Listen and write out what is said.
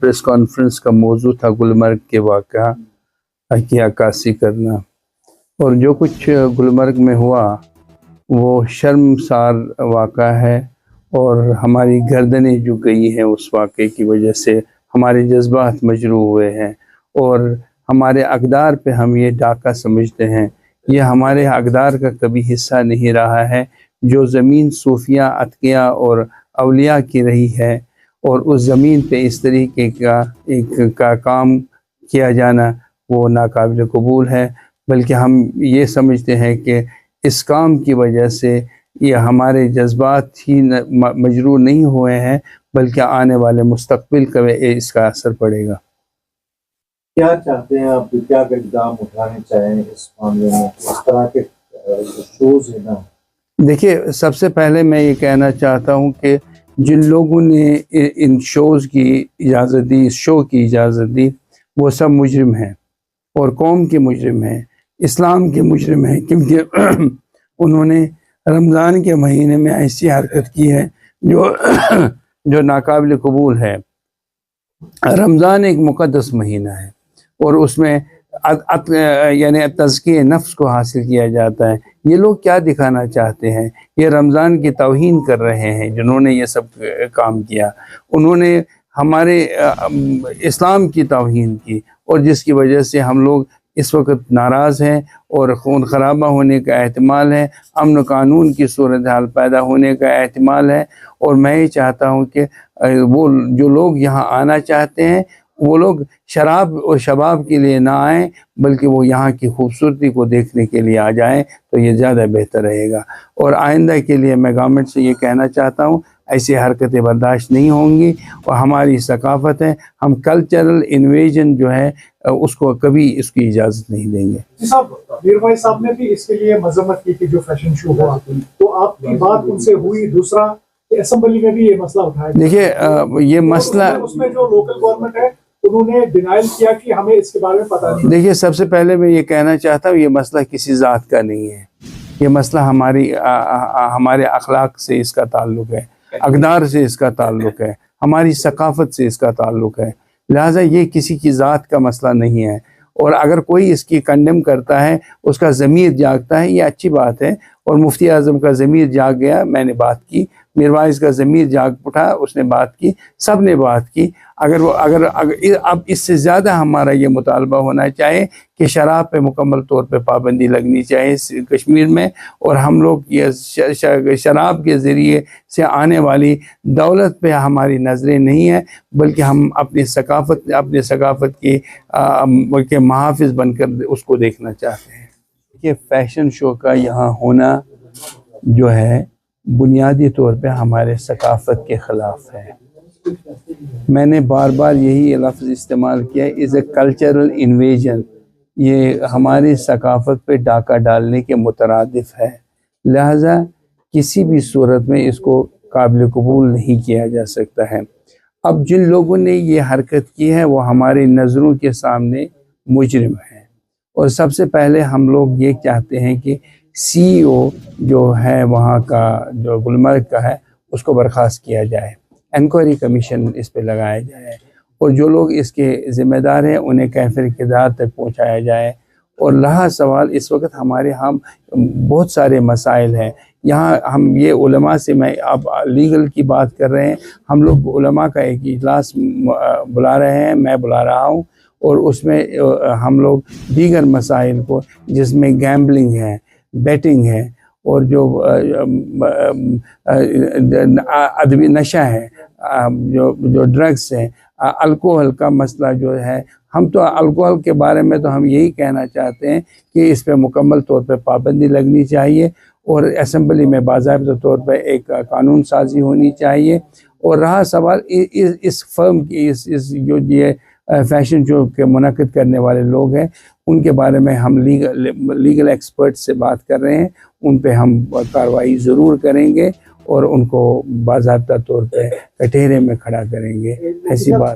Press conference کا موضوع تھا گلمرگ کے واقعہ کی عکاسی کرنا، اور جو کچھ گلمرگ میں ہوا وہ شرمسار واقعہ ہے، اور ہماری گردنیں جھک گئی ہیں اس واقعے کی وجہ سے، ہمارے جذبات مجروح ہوئے ہیں، اور ہمارے اقدار پہ ہم یہ ڈاکہ سمجھتے ہیں۔ یہ ہمارے اقدار کا کبھی حصہ نہیں رہا ہے۔ جو زمین صوفیہ، اتقیاء اور اولیاء کی رہی ہے، اور اس زمین پہ اس طریقے کا کام کیا جانا وہ ناقابل قبول ہے، بلکہ ہم یہ سمجھتے ہیں کہ اس کام کی وجہ سے یہ ہمارے جذبات ہی مجروح نہیں ہوئے ہیں، بلکہ آنے والے مستقبل کا اس کا اثر پڑے گا۔ کیا چاہتے ہیں آپ، کیا اقدام اٹھانے چاہیں اس معاملے میں؟ اس طرح کے شوز ہیں نا، دیکھیے، سب سے پہلے میں یہ کہنا چاہتا ہوں کہ جن لوگوں نے ان شوز کی اجازت دی، اس شو کی اجازت دی، وہ سب مجرم ہیں، اور قوم کے مجرم ہیں، اسلام کے مجرم ہیں، کیونکہ انہوں نے رمضان کے مہینے میں ایسی حرکت کی ہے جو ناقابل قبول ہے۔ رمضان ایک مقدس مہینہ ہے، اور اس میں یعنی تزکیہ نفس کو حاصل کیا جاتا ہے۔ یہ لوگ کیا دکھانا چاہتے ہیں؟ یہ رمضان کی توہین کر رہے ہیں جنہوں نے یہ سب کام کیا۔ انہوں نے ہمارے اسلام کی توہین کی، اور جس کی وجہ سے ہم لوگ اس وقت ناراض ہیں، اور خون خرابہ ہونے کا احتمال ہے، امن و قانون کی صورتحال پیدا ہونے کا احتمال ہے۔ اور میں یہ چاہتا ہوں کہ وہ جو لوگ یہاں آنا چاہتے ہیں، وہ لوگ شراب اور شباب کے لیے نہ آئیں، بلکہ وہ یہاں کی خوبصورتی کو دیکھنے کے لیے آ جائیں، تو یہ زیادہ بہتر رہے گا۔ اور آئندہ کے لیے میں گورنمنٹ سے یہ کہنا چاہتا ہوں، ایسی حرکتیں برداشت نہیں ہوں گی، اور ہماری ثقافت ہے، ہم کلچرل انویژن جو ہے اس کو کبھی اس کی اجازت نہیں دیں گے۔ جی صاحب، میر بھائی صاحب نے بھی اس کے لیے مذمت کی کہ جو فیشن شو ہوا، تو آپ کی بات ان سے ہوئی؟ دوسرا، اسمبلی میں بھی یہ مسئلہ اٹھایا؟ دیکھیے، یہ مسئلہ اس میں جو لوکل گورنمنٹ ہے انہوں نے ڈینائل کیا کہ ہمیں اس کے بارے میں پتہ نہیں۔ دیکھیے، سب سے پہلے میں یہ کہنا چاہتا ہوں، یہ مسئلہ کسی ذات کا نہیں ہے، یہ مسئلہ ہمارے اخلاق سے اس کا تعلق ہے، اقدار سے اس کا تعلق ہے، ہماری ثقافت سے اس کا تعلق ہے، لہٰذا یہ کسی کی ذات کا مسئلہ نہیں ہے۔ اور اگر کوئی اس کی کنڈم کرتا ہے، اس کا ضمیر جاگتا ہے، یہ اچھی بات ہے، اور مفتی اعظم کا ضمیر جاگ گیا، میں نے بات کی، میر وائز کا ضمیر جاگ اٹھا، اس نے بات کی، سب نے بات کی۔ اگر اب اس سے زیادہ ہمارا یہ مطالبہ ہونا چاہیے کہ شراب پہ مکمل طور پہ پابندی لگنی چاہیے کشمیر میں، اور ہم لوگ یہ شراب کے ذریعے سے آنے والی دولت پہ ہماری نظریں نہیں ہیں، بلکہ ہم اپنی ثقافت کے محافظ بن کر اس کو دیکھنا چاہتے ہیں۔ کہ فیشن شو کا یہاں ہونا جو ہے بنیادی طور پہ ہمارے ثقافت کے خلاف ہے۔ میں نے بار بار یہی لفظ استعمال کیا، از اے کلچرل انویژن، یہ ہماری ثقافت پہ ڈاکہ ڈالنے کے مترادف ہے، لہذا کسی بھی صورت میں اس کو قابل قبول نہیں کیا جا سکتا ہے۔ اب جن لوگوں نے یہ حرکت کی ہے وہ ہماری نظروں کے سامنے مجرم ہیں، اور سب سے پہلے ہم لوگ یہ چاہتے ہیں کہ سی او جو ہے وہاں کا، جو گلمرگ کا ہے، اس کو برخاست کیا جائے، انکوائری کمیشن اس پہ لگایا جائے، اور جو لوگ اس کے ذمہ دار ہیں انہیں کیفر کردار تک پہنچایا جائے۔ اور رہا سوال، اس وقت ہمارے ہاں بہت سارے مسائل ہیں یہاں، ہم یہ علماء سے، میں اب لیگل کی بات کر رہے ہیں، ہم لوگ علماء کا ایک اجلاس بلا رہے ہیں، میں بلا رہا ہوں، اور اس میں ہم لوگ دیگر مسائل کو، جس میں گیمبلنگ ہے، بیٹنگ ہے، اور جو ادوی نشہ ہے، جو ڈرگس ہیں، الکوہل کا مسئلہ جو ہے، ہم تو الکوہل کے بارے میں تو ہم یہی کہنا چاہتے ہیں کہ اس پہ مکمل طور پہ پابندی لگنی چاہیے، اور اسمبلی میں باضابطہ طور پہ ایک قانون سازی ہونی چاہیے۔ اور رہا سوال اس فرم کی، جو یہ فیشن شو کے منعقد کرنے والے لوگ ہیں، ان کے بارے میں ہم لیگل ایکسپرٹ سے بات کر رہے ہیں، ان پہ ہم کارروائی ضرور کریں گے، اور ان کو باضابطہ طور پہ کٹہرے میں کھڑا کریں گے، ایسی بات۔